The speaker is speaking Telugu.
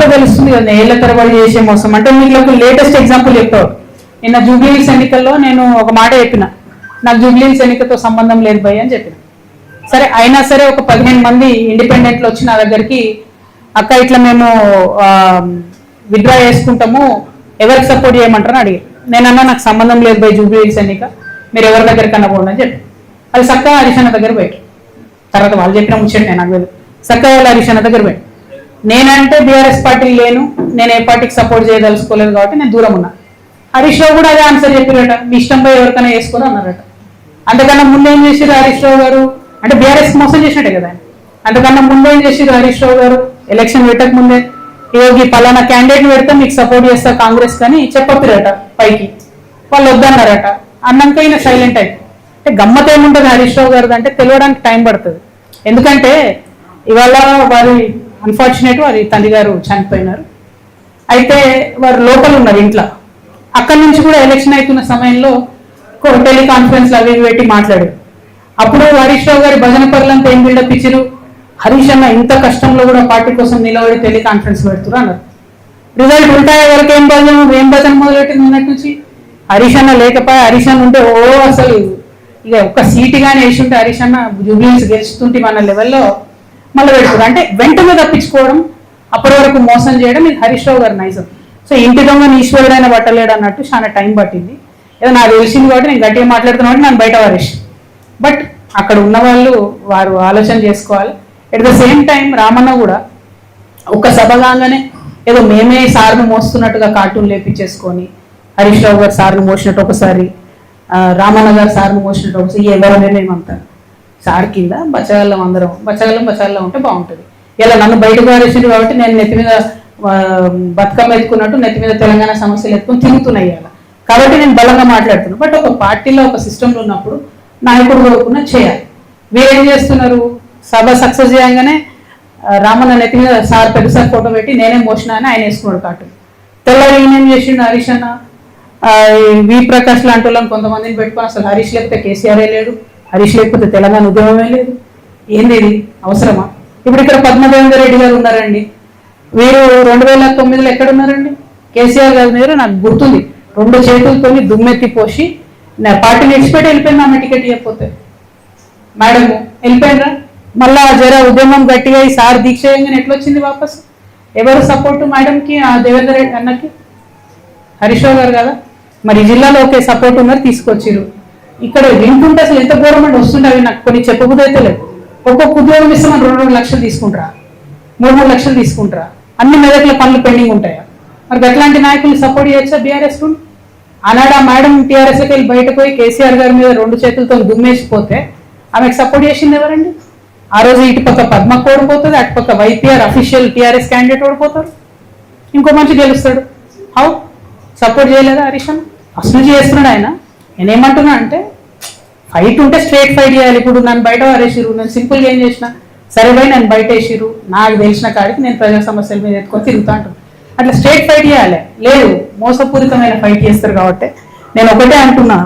కూడా తెలుస్తుంది కదా ఏళ్ల తరబడి చేసే మోసం. అంటే మీకు లేటెస్ట్ ఎగ్జాంపుల్ చెప్పావు. నిన్న జూబ్లీహిల్స్ ఎన్నికల్లో నేను ఒక మాట చెప్పిన, నాకు జూబ్లీహిల్స్ ఎన్నికతో సంబంధం లేదు భయ్ అని చెప్పిన. సరే అయినా సరే ఒక 15 మంది ఇండిపెండెంట్లు వచ్చి నా దగ్గరికి, అక్క ఇట్లా మేము విత్డ్రా చేసుకుంటాము, ఎవరికి సపోర్ట్ చేయమంటారని అడిగి, నేనన్నా నాకు సంబంధం లేదు భయ్ జూబ్లీహిల్స్ ఎన్నిక, మీరు ఎవరి దగ్గరికి అన్నపోండి అని చెప్పి అది చక్కగా హరీష్ అన్న దగ్గర పోయి, తర్వాత వాళ్ళు చెప్పిన ముచ్చండి నేను నాకు చక్కగా హరీష్ అన్న దగ్గర పోయి, నేనంటే బీఆర్ఎస్ పార్టీ లేను, నేను ఏ పార్టీకి సపోర్ట్ చేయదలుచుకోలేదు కాబట్టి నేను దూరం ఉన్నా. హరీష్ రావు కూడా అదే ఆన్సర్ చెప్పారట, మీ ఇష్టం పోయి ఎవరికైనా వేసుకొని అన్నారట. అంతకన్నా ముందు ఏం చేసారు హరీష్ రావు గారు, అంటే బీఆర్ఎస్ మోసం చేసినట్టే కదా ఆయన. అంతకన్నా ముందు ఏం చేసారు హరీష్ రావు గారు, ఎలక్షన్ పెట్టక ముందే ఈ పలానా క్యాండిడేట్ పెడితే మీకు సపోర్ట్ చేస్తా కాంగ్రెస్ కానీ చెప్పిరట పైకి, వాళ్ళు వద్దన్నారట. అన్నాక ఈయన సైలెంట్ అయిపోయి. అంటే గమ్మత్ ఏముంటుంది హరీష్ రావు గారిది అంటే తెలియడానికి టైం పడుతుంది. ఎందుకంటే ఇవాళ వారి అన్ఫార్చునేట్ వారి తండ్రి గారు చనిపోయినారు. అయితే వారు లోపల ఉన్నారు ఇంట్లో. అక్కడి నుంచి కూడా ఎలక్షన్ అవుతున్న సమయంలో టెలికాన్ఫరెన్స్లు అవి పెట్టి మాట్లాడారు. అప్పుడు హరీష్ రావు గారి భజన పరులంతా ఏం బిల్డప్ ఇచ్చారు, హరీష్ అన్న ఇంత కష్టంలో కూడా పార్టీ కోసం నిలబడి టెలికాన్ఫరెన్స్ పెడుతున్నారు అన్నారు. రిజల్ట్ ఉంటాయే వరకు ఏం భజన మొదలెట్టింది నిన్నటి నుంచి. హరీష్ అన్న లేకపోయా, హరీష్ అన్న ఉంటే అసలు ఇక ఒక్క సీటు కానీ వేసి ఉంటే హరీష్ అన్న జూబ్లీహిల్స్ గెలుస్తుంటే మన లెవెల్లో మళ్ళీ పెడుతుంది. అంటే వెంటనే తప్పించుకోవడం, అప్పటి వరకు మోసం చేయడం ఇది హరీష్ రావు గారి నైజం. సో ఇంటి దొంగని ఈశ్వరుడైనా పట్టలేడు అన్నట్టు చాలా టైం పట్టింది. ఏదో నాకు తెలిసింది కాబట్టి నేను గట్టిగా మాట్లాడుతున్నా కాబట్టి నన్ను బయట వారేసి, బట్ అక్కడ ఉన్న వాళ్ళు వారు ఆలోచన చేసుకోవాలి. At the same time Ramanna కూడా ఒక సభ కాగానే ఏదో మేమే సార్ను మోస్తున్నట్టుగా కార్టూన్ లేపించేసుకొని, హరీష్ రావు గారు సార్ను మోసినట్టు ఒకసారి, రామన్న గారు సార్ను మోసినట్టు ఒకసారి, ఎవరైనా మేమంతా సార్ కింద బచ్చగల్లం అందరం బచ్చగల్లం ఉంటే బాగుంటుంది. ఇలా నన్ను బయటకు వారేసింది కాబట్టి నేను నెత్తి మీద బతుకమ్మ ఎత్తుకున్నట్టు నెత్తి మీద తెలంగాణ సమస్యలు ఎత్తుకుని తిరుగుతున్నాయి అలా. కాబట్టి నేను బలంగా మాట్లాడుతున్నాను. బట్ ఒక పార్టీలో ఒక సిస్టంలో ఉన్నప్పుడు నాయకుడు కోరుకున్నా చేయాలి. వీరేం చేస్తున్నారు, సభ సక్సెస్ చేయగానే రామన్న నెత్తి మీద సార్ పెద్ద సార్ ఫోటో పెట్టి నేనే మోసినా అని ఆయన వేసుకున్నాడు కార్టూన్. తెల్లవారు ఈయనేం చేసిండు హరీష్ అన్న, వి ప్రకాష్ లాంటి వాళ్ళని కొంతమందిని పెట్టుకొని అసలు హరీష్ లేకపోతే కేసీఆరే లేడు, హరీష్ లేకపోతే తెలంగాణ ఉద్యమమే లేదు. ఏంది ఇది అవసరమా? ఇప్పుడు ఇక్కడ పద్మదేవేందర్ రెడ్డి గారు ఉన్నారండి, వీరు 2009లో ఎక్కడున్నారండి? కేసీఆర్ గారి మీద నాకు గుర్తుంది 2 చేతులతో దుమ్మెత్తి పోసి నా పార్టీని ఎక్స్పెక్ట్ వెళ్ళిపోయింది. ఆమె టికెట్ ఇవ్వకపోతే మేడం వెళ్ళిపోయినరా, మళ్ళా జర ఉద్యమం గట్టిగా ఈ సార్ దీక్ష చేయగానే ఎట్లా వచ్చింది వాపస్? ఎవరు సపోర్టు మేడంకి, ఆ దేవేందర్ రెడ్డి అన్నకి? హరీష్ రావు గారు కదా. మరి జిల్లాలో ఒకే సపోర్ట్ ఉన్నారు, తీసుకొచ్చిరు. ఇక్కడ వింటుంటే అసలు ఎంత గవర్నమెంట్ వస్తుండే అవి నాకు కొన్ని చెప్పబుద్ధి లేదు. ఒక్కొక్క ఉద్యోగం ఇస్తే మనం 2 లక్షలు తీసుకుంటారా, 3 లక్షలు తీసుకుంటారా? అన్ని మెదక్ల పనులు పెండింగ్ ఉంటాయా? మరి అట్లాంటి నాయకులు సపోర్ట్ చేయొచ్చా బీఆర్ఎస్? ఆనాడు ఆ మేడం టీఆర్ఎస్కి వెళ్ళి బయటకు పోయి కేసీఆర్ గారి మీద 2 చేతులతో దుమ్మేసిపోతే ఆమెకు సపోర్ట్ చేసింది ఎవరండి? ఆ రోజు ఇటు పక్క పద్మకు ఓడిపోతుంది, అటు పక్క వైపీఆర్ అఫీషియల్ టీఆర్ఎస్ క్యాండిడేట్ ఓడిపోతారు, ఇంకో మంచి గెలుస్తాడు. హౌ సపోర్ట్ చేయలేదా హరీష్ అన్న? అసలు చేస్తున్నాడు ఆయన. నేనేమంటున్నా అంటే ఫైట్ ఉంటే స్ట్రేట్ ఫైట్ చేయాలి. ఇప్పుడు నన్ను బయట వారేసిరు, నేను సింపుల్గా ఏం చేసిన, సరే పోయి నన్ను బయట వేసిరు, నాకు తెలిసిన కాడికి నేను ప్రజా సమస్యల మీద ఎత్తుకొని తిరుగుతా అంటాను. అట్లా స్ట్రేట్ ఫైట్ చేయాలి. లేదు మోసపూరితమైన ఫైట్ చేస్తారు కాబట్టి నేను ఒకటే అంటున్నా,